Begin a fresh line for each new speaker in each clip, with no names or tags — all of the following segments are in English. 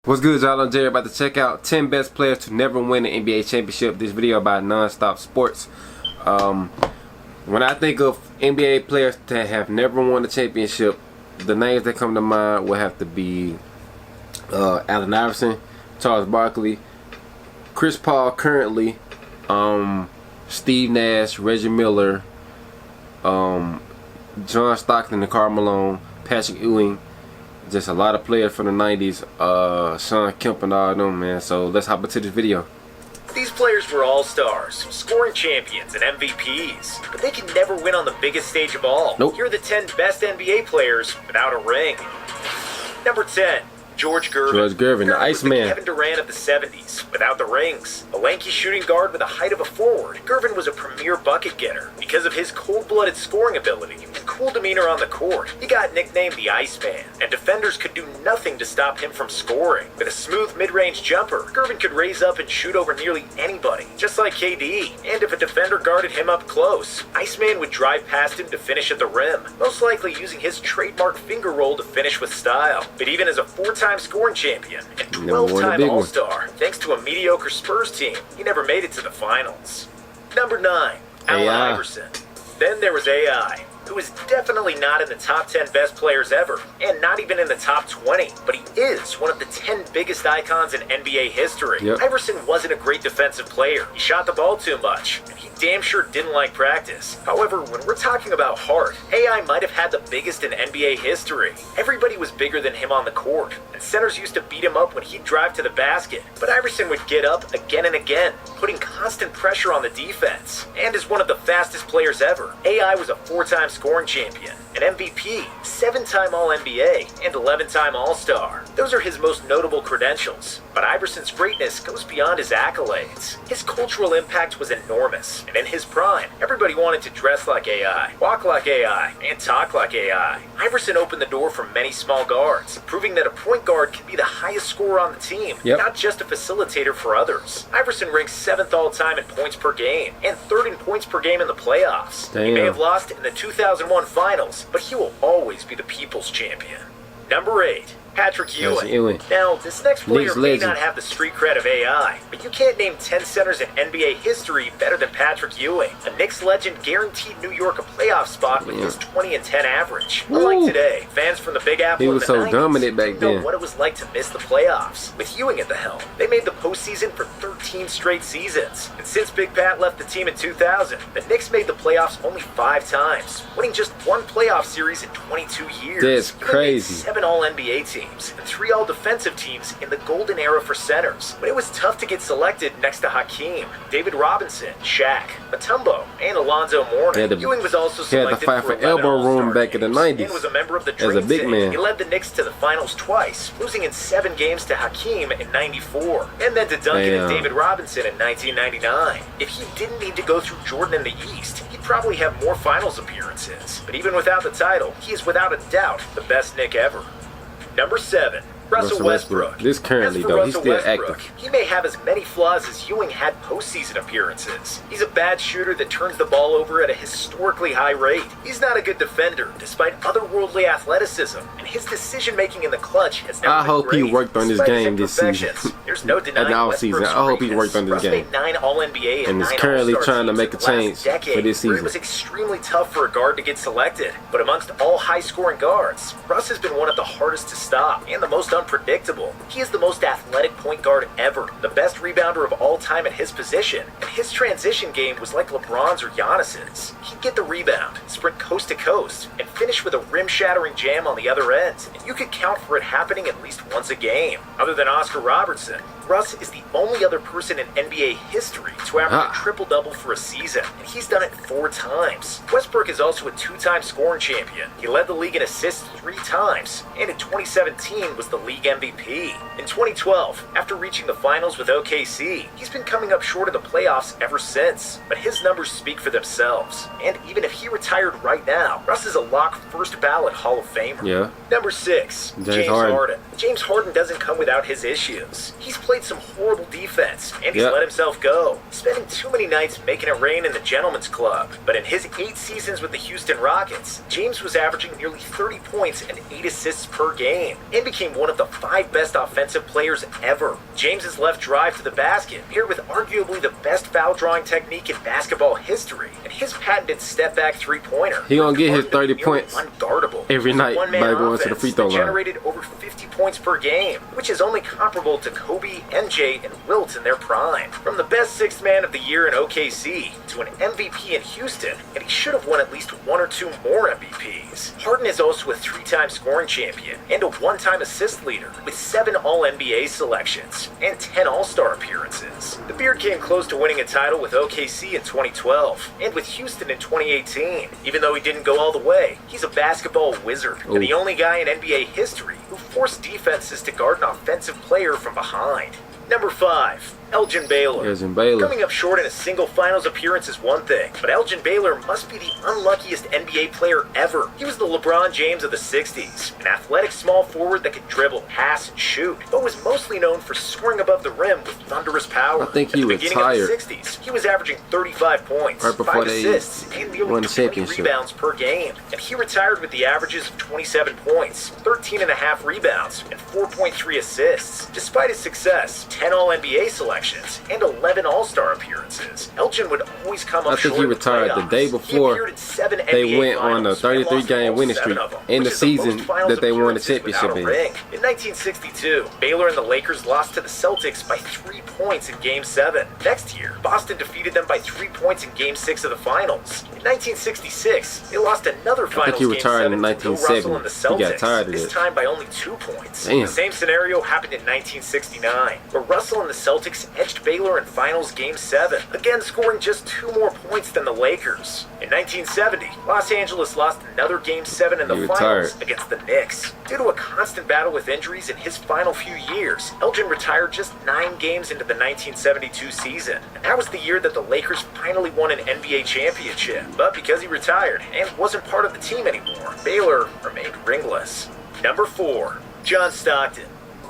What's good, y'all? I'm Jerry, about to check out 10 best players to never win an NBA championship. This video about non-stop sports. When I think of NBA players that have never won a championship, the names that come to mind will have to be Allen Iverson, Charles Barkley, Chris Paul currently, Steve Nash, Reggie Miller, John Stockton and Karl Malone, Patrick Ewing. Just a lot of players from the 90s, Sean Kemp and all of them, man. So let's hop into this video.
These players were all-stars, scoring champions and MVPs, but they can never win on the biggest stage of all.
Nope.
Here are the 10 best NBA players without a ring. Number 10. George Gervin.
George Gervin, the Iceman.
Kevin Durant of the 70s, without the rings. A lanky shooting guard with the height of a forward, Gervin was a premier bucket getter. Because of his cold-blooded scoring ability and cool demeanor on the court, he got nicknamed the Iceman, and defenders could do nothing to stop him from scoring. With a smooth mid-range jumper, Gervin could raise up and shoot over nearly anybody, just like KD. And if a defender guarded him up close, Iceman would drive past him to finish at the rim, most likely using his trademark finger roll to finish with style. But even as a four-time scoring champion and 12-time All-Star, thanks to a mediocre Spurs team, he never made it to the finals. Number 9, Allen Iverson. Then there was AI, who is definitely not in the top 10 best players ever, and not even in the top 20, but he is one of the 10 biggest icons in NBA history.
Yep.
Iverson wasn't a great defensive player. He shot the ball too much, and he damn sure didn't like practice. However, when we're talking about heart, AI might have had the biggest in NBA history. Everybody was bigger than him on the court, and centers used to beat him up when he'd drive to the basket. But Iverson would get up again and again, putting constant pressure on the defense. And is one of the fastest players ever. AI was a 4-time scoring champion, an MVP, 7-time All-NBA, and 11-time All-Star. Those are his most notable credentials. But Iverson's greatness goes beyond his accolades. His cultural impact was enormous, and in his prime, everybody wanted to dress like AI, walk like AI, and talk like AI. Iverson opened the door for many small guards, proving that a point guard can be the highest scorer on the team, not just a facilitator for others. Iverson ranks 7th all-time in points per game, and 3rd in points per game in the playoffs.
Damn.
He may have lost in the 2001 finals, but he will always be the people's champion. Number 8. Patrick Ewing. Now, this next player may not have the street cred of AI, but you can't name 10 centers in NBA history better than Patrick Ewing. A Knicks legend guaranteed New York a playoff spot with his 20-10 average. Unlike today, fans from the Big Apple
He was
in the
so
90s
dominant back
didn't know
then.
what it was like to miss the playoffs. With Ewing at the helm, they made the postseason for 13 straight seasons. And since Big Pat left the team in 2000, the Knicks made the playoffs only 5 times, winning just 1 playoff series in 22 years.
That's
Ewing made
crazy.
7 All-NBA teams and 3 All-Defensive teams in the golden era for centers. But it was tough to get selected next to Hakeem, David Robinson, Shaq, Mutombo, and Alonzo Mourning. Ewing was also selected
to fight for
11
elbow room
All-Star
back in the
games
90s
and was a member of the
as a
Dream
big
Team.
man.
He led the Knicks to the finals twice, losing in 7 games to Hakeem in '94, and then to Duncan and David Robinson in 1999. If he didn't need to go through Jordan in the East, he'd probably have more finals appearances. But even without the title, he is without a doubt the best Knick ever. Number 7. Russell Westbrook.
This currently, though, he's still active.
He may have as many flaws as Ewing had postseason appearances. He's a bad shooter that turns the ball over at a historically high rate. He's not a good defender, despite otherworldly athleticism, and his decision-making in the clutch has never
I
been
hope he
great,
worked on this
despite his
game this season.
imperfections. There's no denying
At the off
Westbrook's
season, I hope he
greatness.
worked on this
Russ
game.
made 9 All-NBA
And
and
is
9
currently
All-Star
trying to
teams
make
in
a
the last
change
decade,
for this
where
season.
it was extremely tough for a guard to get selected. But amongst all high-scoring guards, Russ has been one of the hardest to stop and the most unpredictable. He is the most athletic point guard ever, the best rebounder of all time at his position, and his transition game was like LeBron's or Giannis's. He'd get the rebound, sprint coast to coast, and finish with a rim-shattering jam on the other end, and you could count for it happening at least once a game. Other than Oscar Robertson, Russ is the only other person in NBA history to average a triple-double for a season, and he's done it 4 times. Westbrook is also a 2-time scoring champion. He led the league in assists 3 times, and in 2017 was the league MVP. In 2012, after reaching the finals with OKC, he's been coming up short of the playoffs ever since, but his numbers speak for themselves. and even if he retired right now, Russ is a lock first ballot Hall of Famer.
Yeah.
Number 6, James Harden. James Harden doesn't come without his issues. He's played some horrible defense, and he's let himself go, spending too many nights making it rain in the Gentleman's Club. But in his 8 seasons with the Houston Rockets, James was averaging nearly 30 points and 8 assists per game, and became one of the 5 best offensive players ever. James's left drive to the basket, paired with arguably the best foul drawing technique in basketball history, and his patented step-back three-pointer.
He gonna get his 30 points
unguardable
every night by going to the free throw line.
Generated over 50 points per game, which is only comparable to Kobe, MJ, and Wilt in their prime. From the best sixth man of the year in OKC to an MVP in Houston, and he should have won at least 1 or 2 more MVPs. Harden is also a 3-time scoring champion and a 1-time assist leader with 7 All-NBA selections and 10 All-Star appearances. The Beard came close to winning a title with OKC in 2012 and with Houston in 2018. Even though he didn't go all the way, he's a basketball wizard and the only guy in NBA history who forced defenses to guard an offensive player from behind. Number 5, Elgin Baylor.
Elgin Baylor.
Coming up short in a single finals appearance is one thing, but Elgin Baylor must be the unluckiest NBA player ever. He was the LeBron James of the 60s, an athletic small forward that could dribble, pass, and shoot, but was mostly known for soaring above the rim with thunderous power.
I think he
At the
retired.
beginning of the 60s, he was averaging 35 points,
right before
5
they
assists, and nearly
won the
20
championship.
rebounds per game. And he retired with the averages of 27 points, 13.5 rebounds, and 4.3 assists. Despite his success, 10 All-NBA selections, and 11 All-Star appearances, Elgin would always come up
I think
short
he
in the
retired the
playoffs.
day
He
before
appeared in 7
they
NBA
went on a
finals and lost
33-game
all
winning
7
streak
of them,
in
which
the
is the most
season
finals
that they won the
appearances without
championship
a
in.
ring. In 1962, Baylor and the Lakers lost to the Celtics by 3 points in Game 7. Next year, Boston defeated them by 3 points in Game 6 of the finals. In 1966, they lost another finals
he
Game
retired
7
in
to Bill Russell and the
1970. He got
Celtics,
tired of
this
it.
time by only 2 points.
Damn.
The same scenario happened in 1969, where Russell and the Celtics edged Baylor in finals Game 7, again scoring just 2 more points than the Lakers. In 1970, Los Angeles lost another Game 7 in the
He
finals
retired.
against the Knicks. Due to a constant battle with injuries in his final few years, Elgin retired just 9 games into the 1972 season. And that was the year that the Lakers finally won an NBA championship. But because he retired and wasn't part of the team anymore, Baylor remained ringless. Number 4, John Stockton.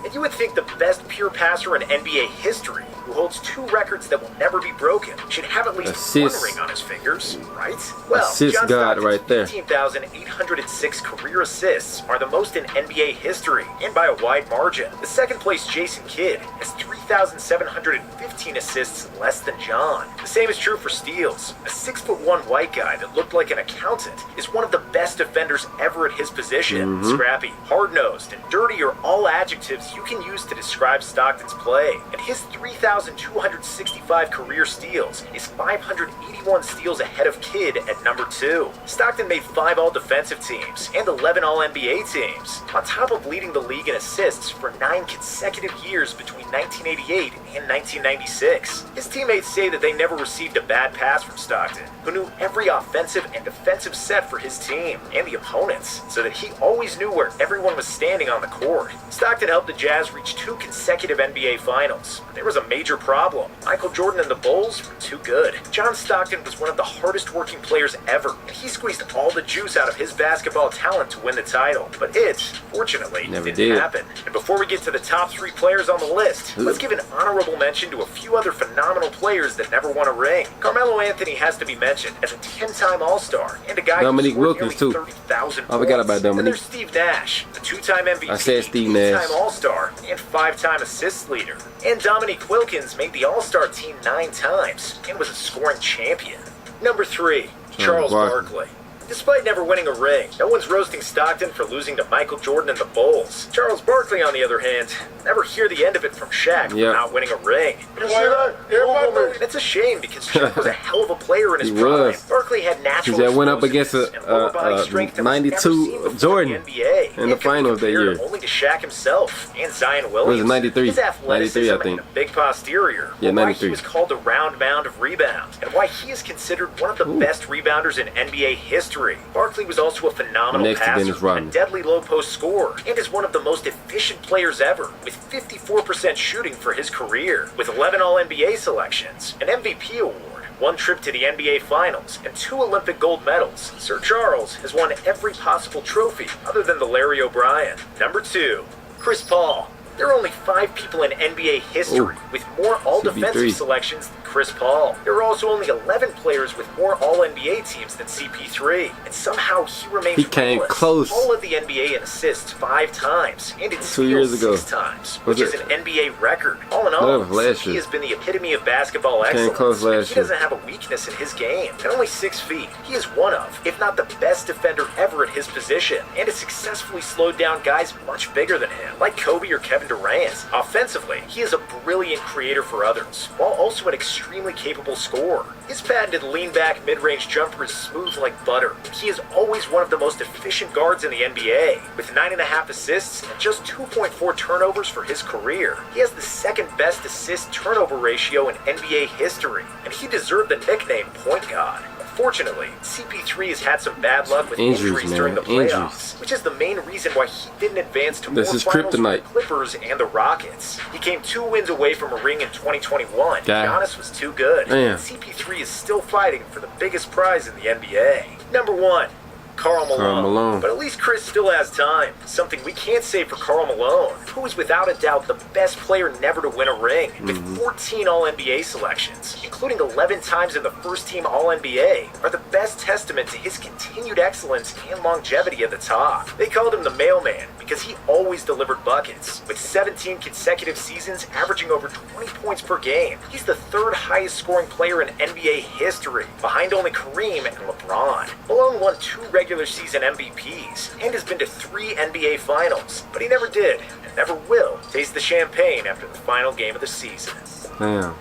And you would think the best pure passer in NBA history, who holds 2 records that will never be broken, should have at least
Assist.
1 ring on his fingers, right? Well,
Assist
John
god
Stockton's
right there.
15,806 career assists are the most in NBA history, and by a wide margin. The second place Jason Kidd has 3,715 assists less than John. The same is true for steals. A 6'1" white guy that looked like an accountant is one of the best defenders ever at his position. Scrappy, hard-nosed, and dirty are all adjectives you can use to describe Stockton's play. And his 3,265 career steals is 581 steals ahead of Kidd at number 2. Stockton made 5 all-defensive teams and 11 all-NBA teams, on top of leading the league in assists for 9 consecutive years between 1988 and 1996. His teammates say that they never received a bad pass from Stockton, who knew every offensive and defensive set for his team and the opponents, so that he always knew where everyone was standing on the court. Stockton helped the Jazz reach 2 consecutive NBA finals. There was a major problem. Michael Jordan and the Bulls were too good. John Stockton was one of the hardest working players ever, and he squeezed all the juice out of his basketball talent to win the title. But it, fortunately,
Never
didn't
did.
happen. And before we get to the top 3 players on the list, let's give an honorable mention to a few other phenomenal players that never won a ring. Carmelo Anthony has to be mentioned as a 10-time All-Star and a guy
Dominique
who scored
Wilkins,
nearly
too.
30,000
I forgot
points.
about Dominique.
Then there's Steve Nash, a 2-time MVP,
I said Steve Nash.
8-time All-Star, and 5-time assist leader. And Dominique Wilkins made the All-Star team 9 times and was a scoring champion. Number 3, Charles Barkley. Despite never winning a ring, no one's roasting Stockton for losing to Michael Jordan and the Bulls. Charles Barkley, on the other hand, never hear the end of it from Shaq for not winning a ring. It's a shame because Shaq was a hell of a player in his
He
prime.
was.
Barkley had natural
He went up against
explosiveness and lower body strength that was
92
never seen before
Jordan
in the NBA,
in the
and could be
finals that
compared
year.
only to Shaq himself and Zion Williamson.
93?
His athleticism
93, I think.
and a big posterior.
Yeah,
why
93.
he was called the round mound of rebound, and why he is considered one of the best rebounders in NBA history. Barkley was also a phenomenal
Next to
passer,
Dennis
a
Rodman.
deadly low post scorer, and is one of the most efficient players ever, with 54% shooting for his career, with 11 All-NBA selections, an MVP award, 1 trip to the NBA Finals, and 2 Olympic gold medals. Sir Charles has won every possible trophy other than the Larry O'Brien. Number 2, Chris Paul. There are only 5 people in NBA history with more all-defensive selections than Chris Paul. There are also only 11 players with more all-NBA teams than CP3. And somehow he remains
close.
All of the NBA in assists 5 times, and in
2 years ago
6 times, which is an NBA record. All in all, he has been the epitome of basketball excellence. He doesn't have a weakness in his game. At only 6 feet, he is one of, if not the best defender ever at his position, and has successfully slowed down guys much bigger than him, like Kobe or Kevin Durant. Offensively, he is a brilliant creator for others, while also an extremely capable scorer. His patented lean-back mid-range jumper is smooth like butter. He is always one of the most efficient guards in the NBA, with 9.5 assists and just 2.4 turnovers for his career. He has the second best assist-turnover ratio in NBA history, and he deserved the nickname Point God. Unfortunately, CP3 has had some bad luck with injuries during the playoffs, which is the main reason why he didn't advance to more finals with the Clippers and the Rockets. He came 2 wins away from a ring in 2021. Giannis was too good. CP3 is still fighting for the biggest prize in the NBA. Number 1. Karl Malone. But at least Chris still has time. Something we can't say for Karl Malone, who is without a doubt the best player never to win a ring, with 14 All-NBA selections, including 11 times in the first-team All-NBA, are the best testament to his continued excellence and longevity at the top. They called him the mailman because he always delivered buckets, with 17 consecutive seasons averaging over 20 points per game. He's the 3rd highest scoring player in NBA history, behind only Kareem and LeBron. Malone won 2 regular season MVPs and has been to 3 NBA Finals, but he never did and never will taste the champagne after the final game of the season.
Damn.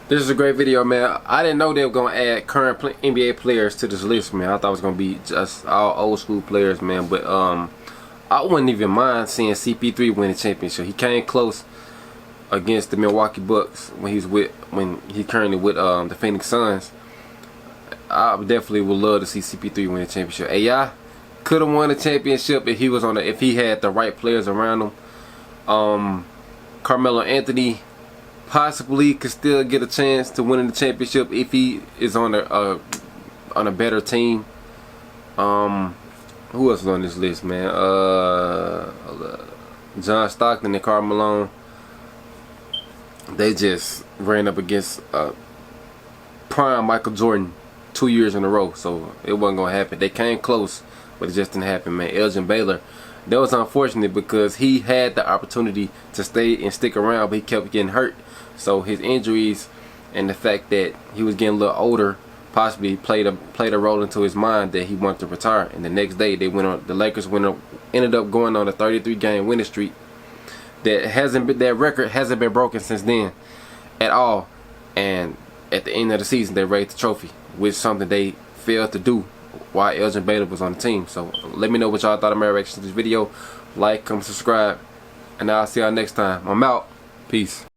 This is a great video, man. I didn't know they were going to add current NBA players to this list, man. I thought it was going to be just all old school players, man. But I wouldn't even mind seeing CP3 win the championship. He came close against the Milwaukee Bucks when he currently with the Phoenix Suns. I definitely would love to see CP3 win the championship. AI could have won the championship if he was if he had the right players around him. Carmelo Anthony possibly could still get a chance to win the championship if he is on a better team. Who else is on this list, man? John Stockton and Karl Malone. They just ran up against prime Michael Jordan 2 years in a row, so it wasn't gonna happen. They came close, but it just didn't happen, man. Elgin Baylor, that was unfortunate because he had the opportunity to stay and stick around, but he kept getting hurt. So his injuries and the fact that he was getting a little older possibly played a role into his mind that he wanted to retire. And the next day the Lakers ended up going on a 33-game winning streak that record hasn't been broken since then at all. And at the end of the season they raised the trophy, which is something they failed to do while Elgin Baylor was on the team. So let me know what y'all thought of my reaction to this video. Like, comment, subscribe, and I'll see y'all next time. I'm out. Peace.